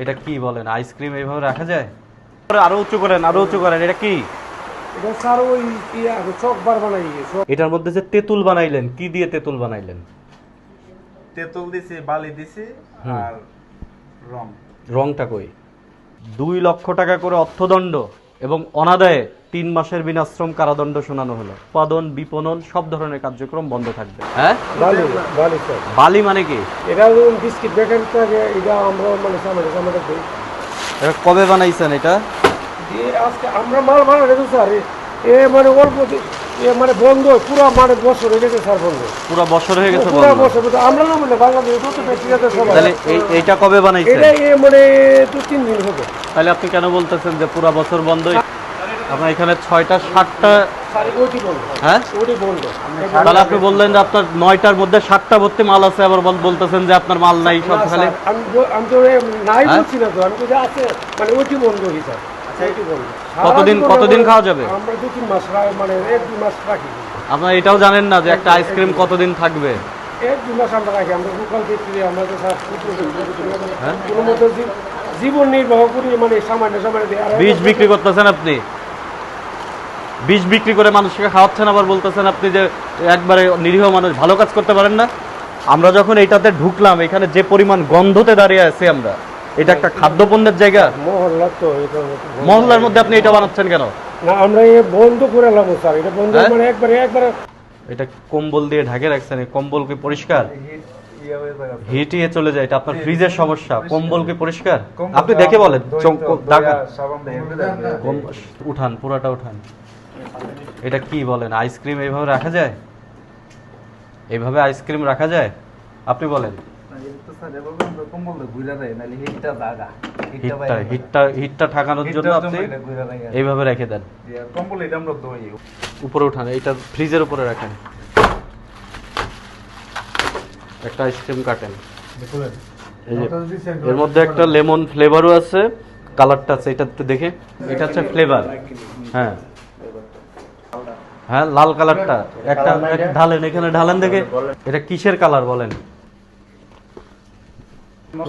এটা কি বলেন? আইসক্রিম এইভাবে রাখা যায়? আরো উঁচু করেন, আরো উঁচু করেন। এটা কি? এটা স্যার ওই চক বার বানাই এটার মধ্যে যে তেঁতুল বানাইলেন, কি দিয়ে তেঁতুল বানাইলেন? তেঁতুল দিছি, বালি দিছি আর রং। রংটা কই? 2 লক্ষ টাকা করে অর্থদণ্ড এবং অনাদায়ে 3 মাসের বিনাশ্রম কারাদণ্ড শোনানো হলো। উৎপাদন, বিপণন সব ধরনের কার্যক্রম বন্ধ থাকবে। হ্যাঁ, বালি বালি স্যার। বালি মানে কি? এটা যেমন বিস্কিট বেকারি থাকে, এটা আমরা মানে সামনে দিই। এটা কবে বানাইছেন এটা? আজকে আমরা মাল বানাই স্যার, এ মানে অল্প মানে বন্ধ পুরো মানে বছর হয়ে গেছে স্যার, বন্ধ পুরো বছর হয়ে গেছে পুরো বন্ধ। বছর। আমরা না মানে বাংলাদেশে যত ব্যক্তিগত সবাই তাহলে এইটা কবে বানাইছেন? এটা মানে 2-3 দিন হবে। তাহলে আপনি কেন বলতেছেন যে পুরো বছর বন্ধ? আপনার এখানে 6টা 7টা, স্যার ওইটি বন্ধ। হ্যাঁ ওইটি বন্ধ। তাহলে আপনি বললেন যে আপনার 9টার মধ্যে 7টা ভর্তি মাল আছে, আবার বলতেছেন যে আপনার মাল নাই সব। খালি আমি তো নাই বলছি না তো, আমি তো আছে মানে ওইটি বন্ধ হই স্যার। ওইটি বন্ধ। কতদিন খাওয়া যাবে? আমরা 2-3 মাস মানে 1-2 মাস রাখি। আপনারা এটাও জানেন না যে একটা আইসক্রিম কতদিন থাকবে? 1-2 মাস আমরা রাখি। আমরা লোকাল বিক্রি, আমরা তো স্যার কোনো মতো জীবন নির্বাহ করি, মানে সামান্য বীজ বিক্রি করতেছেন আপনি, বীজ বিক্রি করে মানুষকে খাওয়াচ্ছেন, আবার বলতেছেন আপনি যে একবারে নিরীহ মানুষ, ভালো কাজ করতে পারেন না। আমরা যখন এইটাতে ঢুকলাম, এখানে যে পরিমাণ গন্ধতে দাঁড়িয়ে আছি আমরা, এটা একটা খাদ্যপণ্যের জায়গা। মহল্লা তো এটা মহল্লার মধ্যে আপনি এটা বানাচ্ছেন কেন? না, আমরা বন্ধ করে লাভ স্যার। এটা বন্ধ মানে একবারে এটা কম্বল দিয়ে ঢাকে রাখছেন, এই কম্বল কি পরিষ্কার? হিটিয়ে চলে যায়, এটা আপনার ফ্রিজের সমস্যা। কম্বল কি পরিষ্কার? আপনি দেখে বলেন, উঠান, পুরাটা উঠান। এটা কি বলেন? আইসক্রিম এইভাবে রাখা যায়? এইভাবে আইসক্রিম রাখা যায়? আপনি বলেন। হিটটা ঠাকানোর জন্য আপনি এইভাবে রেখে দেন। উপরে উঠান, এইটা ফ্রিজের উপরে রাখেন। একটা আইসক্রিম কাটেন, এর মধ্যে একটা লেমন ফ্লেভারও আছে, কালারটা আছে, এটা একটু দেখে। এটা হচ্ছে ফ্লেভার। হ্যাঁ হ্যাঁ, লাল কালারটা একটা ঢালেন, এখানে ঢালেন দেখে। এটা কিসের কালার বলেন?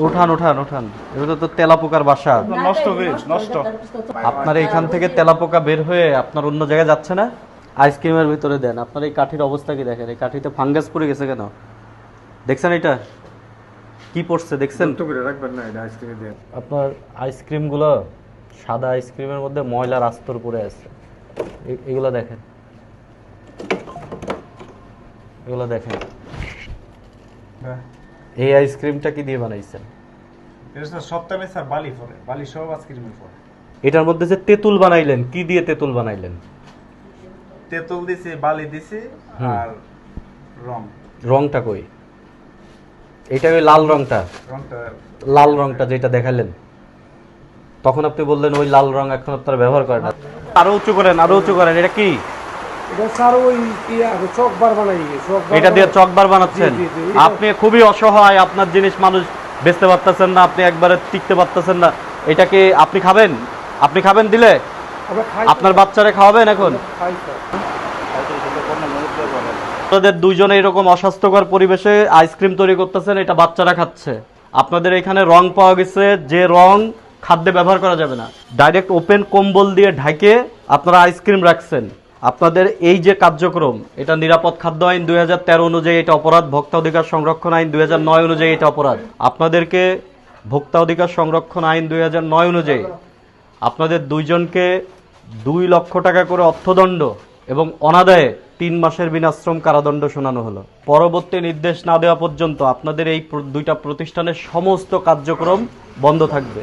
উঠান উঠান উঠান, এটা তো তেলাপোকার বাসা। নষ্ট। আপনার এখান থেকে তেলাপোকা বের হয়ে আপনার অন্য জায়গায় যাচ্ছে না? আইসক্রিমের ভিতরে দেন। আপনার এই কাঠির অবস্থা কি দেখেন? এই কাঠিতে ফাঙ্গাস পড়ে গেছে কেন দেখছেন? এটা কি পড়ছে দেখছেন? আপনার আইসক্রিমগুলো, সাদা আইসক্রিমের মধ্যে ময়লার আস্তর পড়ে আছে। এগুলো দেখেন, এগুলো দেখেন। এই আইসক্রিমটা কি দিয়ে বানাইছেন? এটার মধ্যে যে তেঁতুল বানাইলেন, কি দিয়ে তেঁতুল বানাইলেন? তেঁতুল দিছি, বালি দিছি আর রং। রংটা কই? এটা ওই লাল রংটা, লাল রংটা যেটা দেখালেন, তখন আপনি বললেন ওই লাল রং এখন আপনারা ব্যবহার করেন না। আরো উঁচু করেন, আরো উঁচু করেন। এটা কি? এটা স্যার ওই চক বার বানাই। এটা দিয়ে চকবার বানাচ্ছেন? আপনি খুবই অসহায়, আপনার জিনিস মানুষ বেচতে পারতেছেন না, আপনি একবারে টিকতে পারতেছেন না। এটাকে আপনি খাবেন? আপনি খাবেন দিলে আপনার বাচ্চারে খাওয়াবেন এখন? আপনাদের দুইজনে এরকম অস্বাস্থ্যকর পরিবেশে আইসক্রিম তৈরি করতেছেন, এটা বাচ্চারা খাচ্ছে। আপনাদের এখানে রং পাওয়া গেছে, যে রং খাদ্যে ব্যবহার করা যাবে না। ডাইরেক্ট ওপেন কম্বল দিয়ে ঢাকে আপনারা আইসক্রিম রাখছেন। আপনাদের এই যে কার্যক্রম, এটা নিরাপদ খাদ্য আইন 2013 অনুযায়ী এটা অপরাধ, ভোক্তা অধিকার সংরক্ষণ আইন 2009 অনুযায়ী এটা অপরাধ। আপনাদেরকে ভোক্তা অধিকার সংরক্ষণ আইন 2009 অনুযায়ী আপনাদের দুইজনকে 2 লক্ষ টাকা করে অর্থদণ্ড এবং অনাদায়ে 3 মাসের বিনাশ্রম কারাদণ্ড শোনানো হলো। পরবর্তী নির্দেশ না দেওয়া পর্যন্ত আপনাদের এই 2টা প্রতিষ্ঠানের সমস্ত কার্যক্রম বন্ধ থাকবে।